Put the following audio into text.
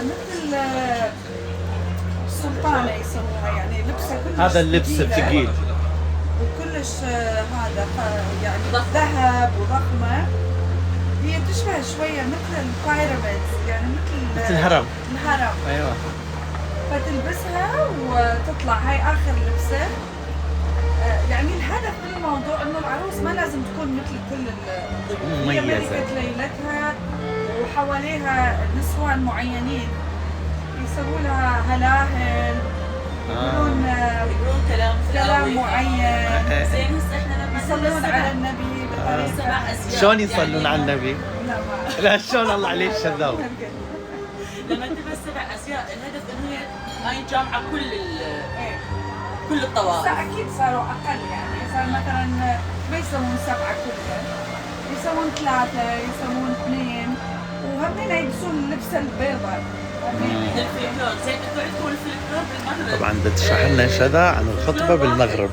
مثل السلطانة يسموها، يعني لبسها كلش هذا اللبس ثقيلة الثقيل. وكلش هذا يعني ذهب وضخمة. هي تشبه شوية مثل البيراميدز، يعني مثل الهرم. الهرم. ايوه. فتلبسها وتطلع، هاي آخر لبسة. يعني الهدف من الموضوع إنه العروس ما لازم تكون مثل كل الضيوف، هي مميزة. ملكة ليلتها وحواليها نسوان معينين يسووا لها هلاهل، يقولون كلام معين. زين هسه احنا لما يصلون على النبي بطريقة. 7 أزياء. شلون يصلون على النبي؟ لا ما لا شلون الله عليه الشذاوي. لما تلبس 7 أزياء الهدف إن هي جامعة إيه. كل الطوائف. بس أكيد صاروا أقل، يعني صار مثلا ما يسوون 7 كلهم، يسوون 3، يسوون 2، وهم يلبسون اللبسة البيضاء. الفلكلور زين انتوا عندكم الفلكلور بالمغرب. طبعا بدها تشرح لنا شذا عن الخطبة بالمغرب.